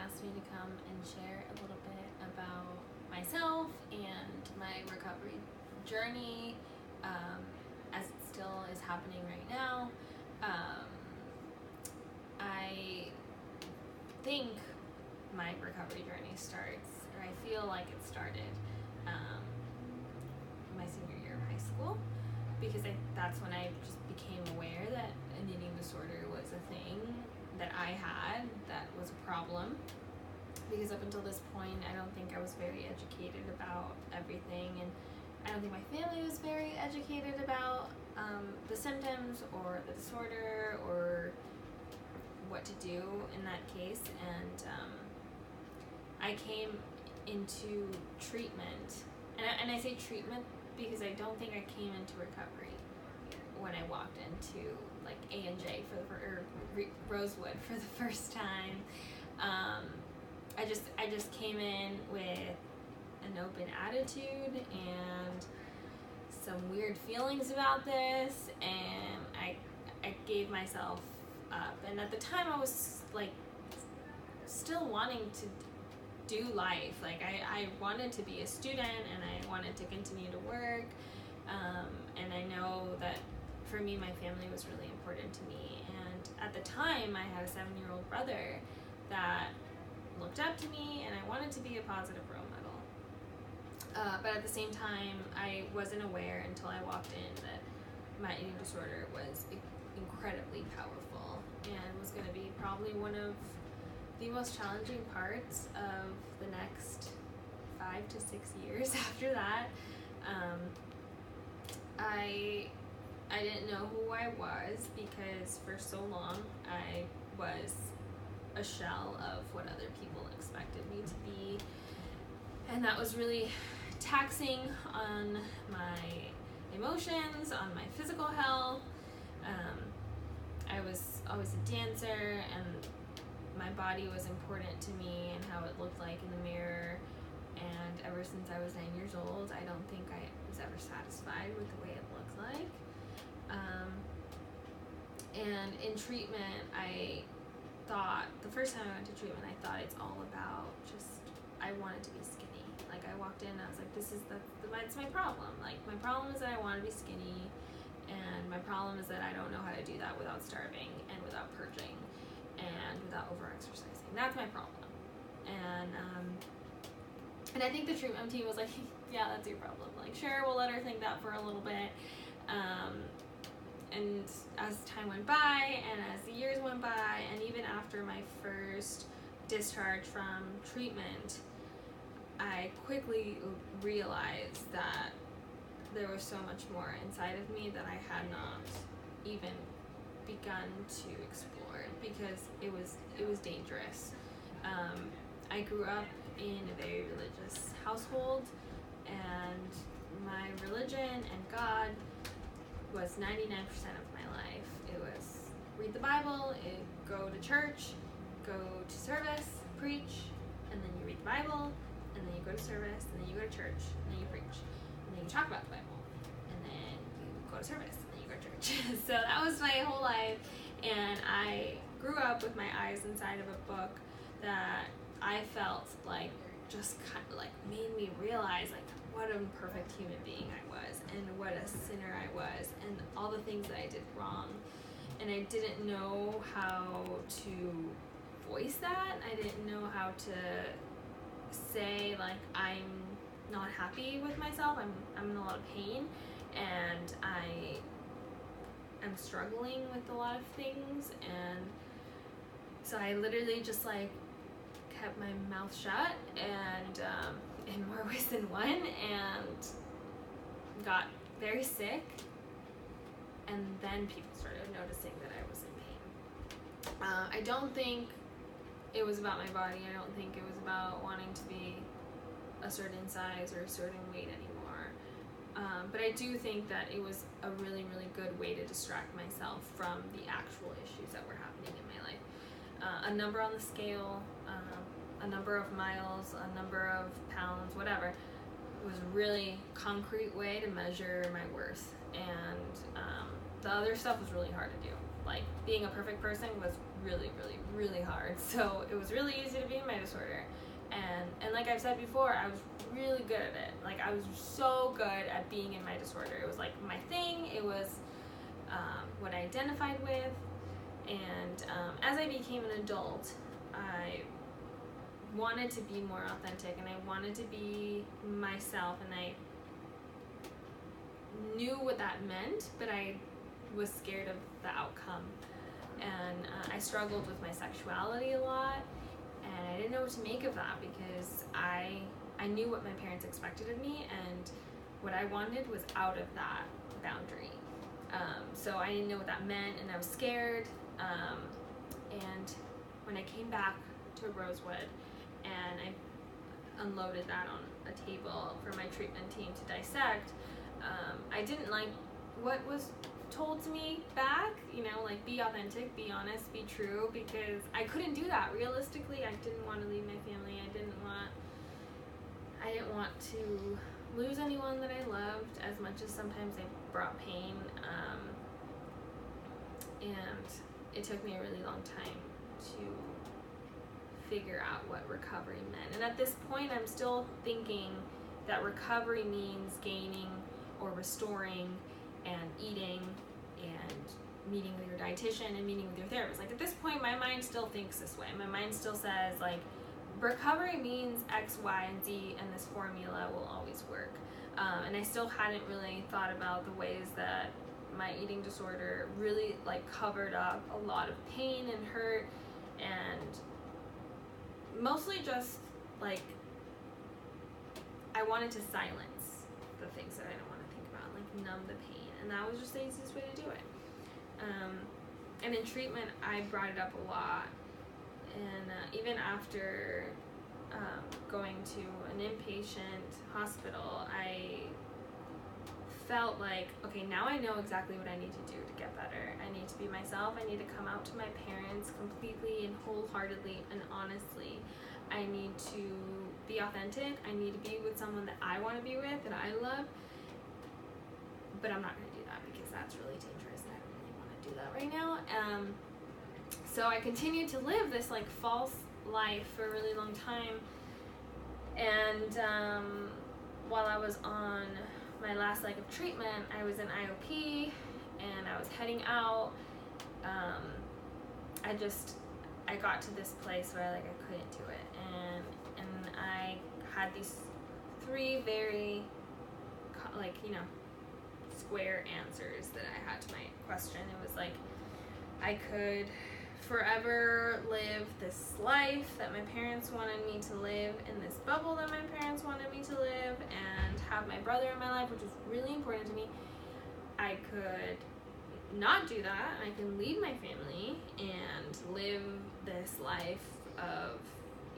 asked me to come and share a little bit about myself and my recovery journey, as it still is happening right now. I think my recovery journey starts, or I feel like it started my senior year of high school, because that's when I just became aware that an eating disorder was a thing that I had, that was a problem. Because up until this point, I don't think I was very educated about everything, and I don't think my family was very educated about the symptoms or the disorder or what to do in that case. And I came into treatment, and I say treatment because I don't think I came into recovery when I walked into like A&J Rosewood for the first time. I just came in with an open attitude and some weird feelings about this, and I gave myself up. And at the time I was like still wanting to do life. Like I wanted to be a student, and I wanted to continue to work, and I know that for me, my family was really important to me. And at the time, I had a 7-year-old brother that looked up to me, and I wanted to be a positive role model. But at the same time, I wasn't aware until I walked in that my eating disorder was incredibly powerful, and was going to be probably one of the most challenging parts of the next 5 to 6 years after that. I didn't know who I was, because for so long I was a shell of what other people expected me to be, and that was really taxing on my emotions, on my physical health. I was always a dancer, and my body was important to me and how it looked like in the mirror. And ever since I was 9 years old, I don't think I was ever satisfied with the way it looked like. And in treatment, I thought, the first time I went to treatment, I thought it's all about just, I wanted to be skinny. Like I walked in and I was like, that's my problem. Like my problem is that I want to be skinny, and my problem is that I don't know how to do that without starving and without purging and without over-exercising. That's my problem. And I think the treatment team was like, yeah, that's your problem. Like, sure, we'll let her think that for a little bit. And as time went by, and as the years went by, and even after my first discharge from treatment, I quickly realized that there was so much more inside of me that I had not even begun to explore, because it was dangerous. I grew up in a very religious household, and my religion and God was 99% of my life. It was read the Bible, go to church, go to service, preach, and then you read the Bible, and then you go to service, and then you go to church, and then you preach, and then you talk about the Bible, and then you go to service, and then you go to church. So that was my whole life, and I grew up with my eyes inside of a book that I felt like just kind of like made me realize like what a perfect human being I was, and what a sinner I was, and all the things that I did wrong. And I didn't know how to voice that. I didn't know how to say like I'm not happy with myself, I'm in a lot of pain, and I am struggling with a lot of things. And so I literally just like kept my mouth shut, and in more ways than one, and got very sick. And then people started noticing that I was in pain. I don't think it was about my body. I don't think it was about wanting to be a certain size or a certain weight anymore. But I do think that it was a really, really good way to distract myself from the actual issues that were happening in my life. A number on the scale, a number of miles, a number of pounds, whatever, was a really concrete way to measure my worth. And the other stuff was really hard to do. Like, being a perfect person was really, really, really hard. So it was really easy to be in my disorder. And like I've said before, I was really good at it. Like, I was so good at being in my disorder. It was like my thing. It was what I identified with. And as I became an adult, I wanted to be more authentic, and I wanted to be myself, and I knew what that meant, but I was scared of the outcome. And I struggled with my sexuality a lot, and I didn't know what to make of that, because I knew what my parents expected of me, and what I wanted was out of that boundary. So I didn't know what that meant, and I was scared. And when I came back to Rosewood and I unloaded that on a table for my treatment team to dissect, I didn't like what was told to me back, you know, like, be authentic, be honest, be true, because I couldn't do that. Realistically, I didn't want to leave my family. I didn't want to lose anyone that I loved, as much as sometimes they brought pain. And it took me a really long time to figure out what recovery meant. And at this point, I'm still thinking that recovery means gaining or restoring and eating and meeting with your dietitian and meeting with your therapist. Like, at this point, my mind still thinks this way. My mind still says, like, recovery means X, Y, and Z, and this formula will always work. And I still hadn't really thought about the ways that my eating disorder really, like, covered up a lot of pain and hurt, and mostly just, like, I wanted to silence the things that I don't want to think about, like, numb the pain, and that was just the easiest way to do it. And in treatment, I brought it up a lot, and even after going to an inpatient hospital, I felt like, okay, now I know exactly what I need to do to get better. I need to be myself. I need to come out to my parents completely and wholeheartedly and honestly. I need to be authentic. I need to be with someone that I want to be with, that I love. But I'm not going to do that, because that's really dangerous, and I don't really want to do that right now. So I continued to live this, like, false life for a really long time. And while I was on my last leg of treatment, I was in IOP, and I was heading out. I got to this place where, like, I couldn't do it, and I had these 3 very, like, you know, square answers that I had to my question. It was like, I could forever live this life that my parents wanted me to live, in this bubble that my parents wanted me to live, and have my brother in my life, which was really important to me. I could not do that. I can leave my family and live this life of,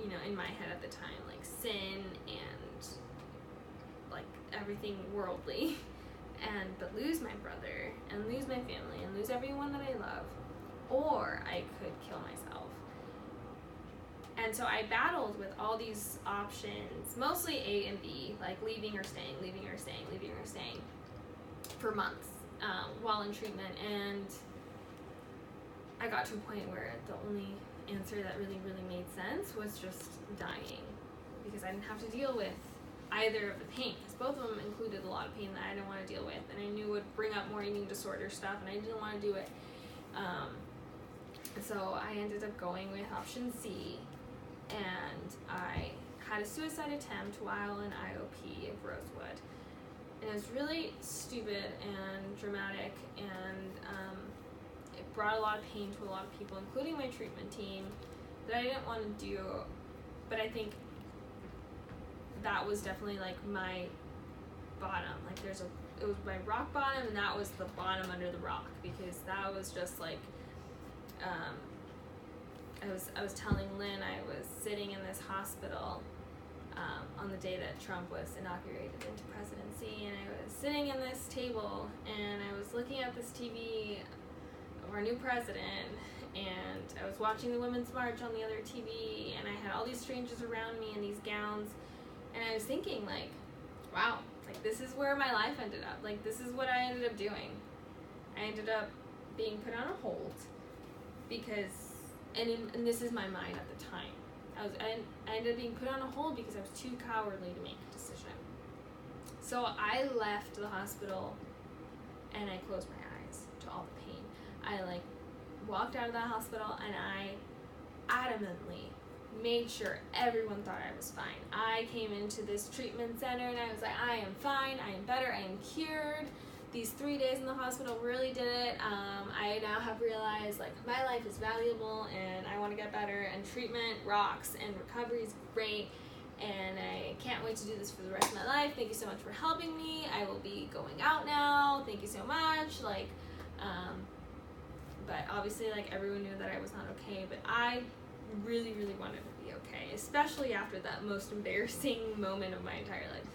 you know, in my head at the time, like, sin and, like, everything worldly, but lose my brother and lose my family and lose everyone that I love. Or I could kill myself. And so I battled with all these options, mostly A and B, like leaving or staying, leaving or staying, leaving or staying, for months while in treatment. And I got to a point where the only answer that really, really made sense was just dying, because I didn't have to deal with either of the pain, because both of them included a lot of pain that I didn't want to deal with, and I knew would bring up more eating disorder stuff, and I didn't want to do it. So I ended up going with option C, and I had a suicide attempt while in IOP of Rosewood. And it was really stupid and dramatic, and it brought a lot of pain to a lot of people, including my treatment team, that I didn't want to do. But I think that was definitely, like, my bottom. Like, it was my rock bottom, and that was the bottom under the rock, because that was just like, I was telling Lynn, I was sitting in this hospital on the day that Trump was inaugurated into presidency, and I was sitting in this table, and I was looking at this TV of our new president, and I was watching the Women's March on the other TV, and I had all these strangers around me in these gowns, and I was thinking, like, wow, like, this is where my life ended up. Like, this is what I ended up doing. I ended up being put on a hold because, and this is my mind at the time, I ended up being put on a hold because I was too cowardly to make a decision. So I left the hospital and I closed my eyes to all the pain. I walked out of that hospital and I adamantly made sure everyone thought I was fine. I came into this treatment center and I was like, I am fine, I am better, I am cured. These 3 days in the hospital really did it. I now have realized my life is valuable and I want to get better, and treatment rocks and recovery is great, and I can't wait to do this for the rest of my life. Thank you so much for helping me. I will be going out now. Thank you so much. But obviously everyone knew that I was not okay, but I really, really wanted to be okay, especially after that most embarrassing moment of my entire life.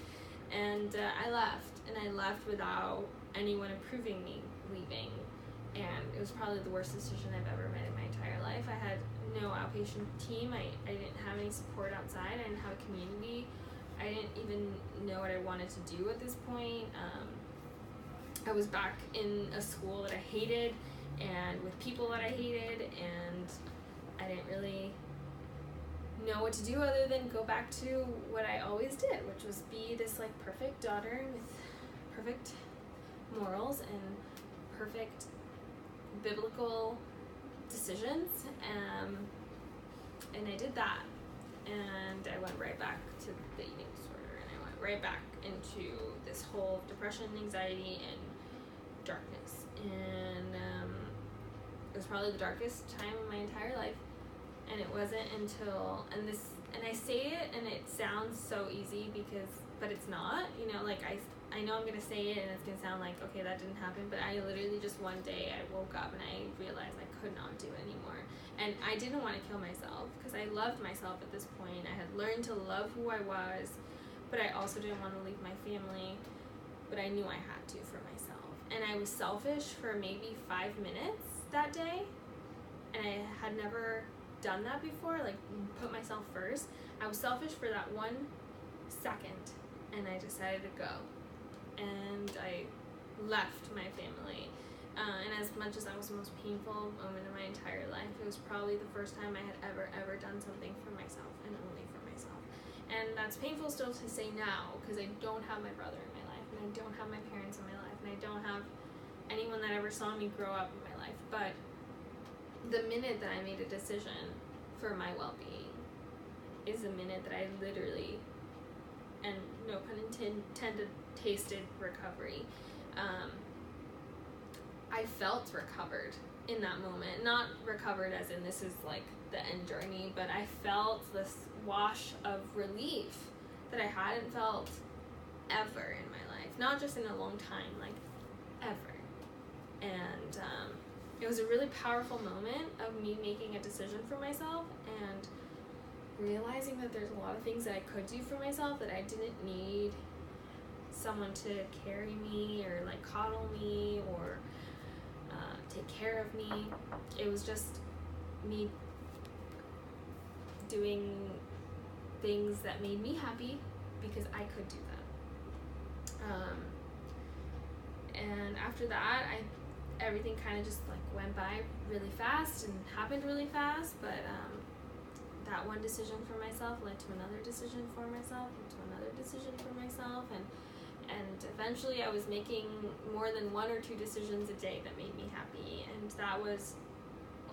And I left without anyone approving me leaving, and it was probably the worst decision I've ever made in my entire life. I had no outpatient team. I didn't have any support outside. I didn't have a community. I didn't even know what I wanted to do at this point. I was back in a school that I hated and with people that I hated, and I didn't really know what to do other than go back to what I always did, which was be this perfect daughter with perfect morals and perfect biblical decisions, and I did that, and I went right back to the eating disorder, and I went right back into this whole depression, anxiety, and darkness, and it was probably the darkest time in my entire life. And it wasn't until, and I say it and it sounds so easy but it's not, I know I'm going to say it and it's going to sound okay, that didn't happen, but I literally just one day I woke up and I realized I could not do it anymore. And I didn't want to kill myself because I loved myself at this point. I had learned to love who I was, but I also didn't want to leave my family, but I knew I had to for myself. And I was selfish for maybe 5 minutes that day, and I had never done that before, put myself first. I was selfish for that 1 second, and I decided to go, and I left my family, and as much as that was the most painful moment of my entire life, it was probably the first time I had ever done something for myself, and only for myself. And that's painful still to say now, because I don't have my brother in my life, and I don't have my parents in my life, and I don't have anyone that ever saw me grow up in my life. But the minute that I made a decision for my well-being is the minute that I literally, and no pun intended, tasted recovery. I felt recovered in that moment. Not recovered as in this is the end journey, but I felt this wash of relief that I hadn't felt ever in my life. Not just in a long time, ever. And it was a really powerful moment of me making a decision for myself and realizing that there's a lot of things that I could do for myself, that I didn't need someone to carry me or coddle me or take care of me. It was just me doing things that made me happy because I could do them. And after that, everything kind of just went by really fast and happened really fast, but that one decision for myself led to another decision for myself, and to another decision for myself, and eventually I was making more than 1 or 2 decisions a day that made me happy, and that was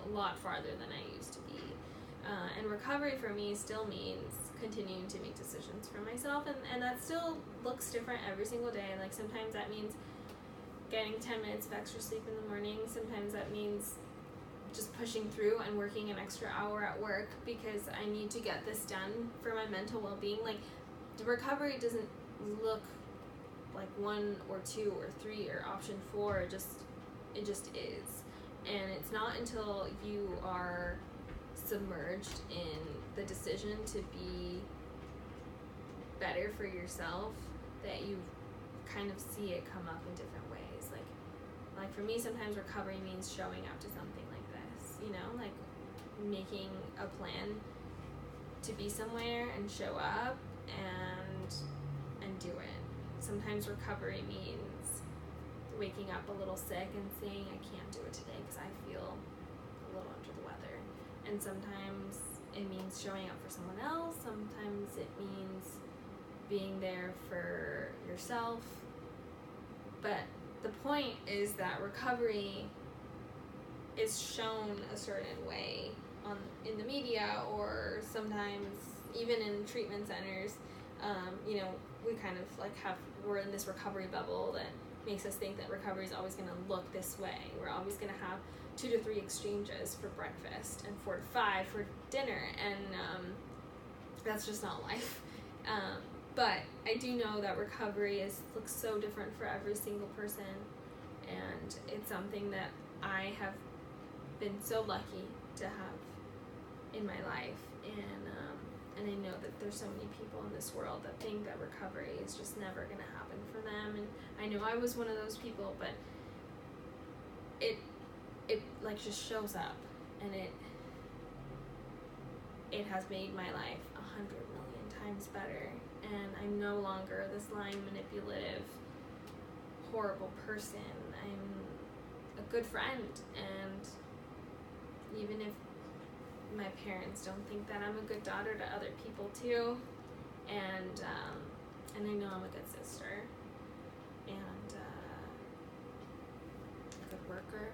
a lot farther than I used to be. And recovery for me still means continuing to make decisions for myself, and that still looks different every single day. Sometimes that means getting 10 minutes of extra sleep in the morning. Sometimes that means just pushing through and working an extra hour at work because I need to get this done for my mental well-being. The recovery doesn't look like 1 or 2 or 3 or option 4. It just is. And it's not until you are submerged in the decision to be better for yourself that you kind of see it come up in different ways. Like for me, sometimes recovery means showing up to something like this, making a plan to be somewhere and show up and do it. Sometimes recovery means waking up a little sick and saying I can't do it today because I feel a little under the weather. And sometimes it means showing up for someone else. Sometimes it means being there for yourself. But the point is that recovery is shown a certain way in the media, or sometimes even in treatment centers. We kind of like we're in this recovery bubble that makes us think that recovery is always going to look this way. We're always going to have 2 to 3 exchanges for breakfast and 4 to 5 for dinner, and that's just not life. But I do know that recovery looks so different for every single person, and it's something that I have been so lucky to have in my life, and I know that there's so many people in this world that think that recovery is just never going to happen for them, and I know I was one of those people, but it like just shows up, and it has made my life 100 million times better, and I'm no longer this lying, manipulative, horrible person. I'm a good friend, and even if my parents don't think that, I'm a good daughter to other people too, and I know I'm a good sister, and a good worker,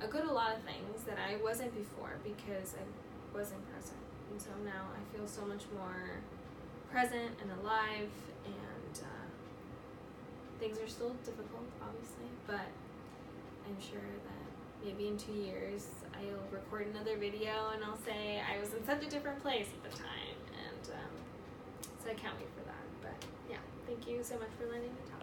a lot of things that I wasn't before because I wasn't present. And so now I feel so much more present and alive, and things are still difficult, obviously, but I'm sure that maybe in 2 years I'll record another video and I'll say I was in such a different place at the time, and so I can't wait for that. But yeah, thank you so much for letting me talk.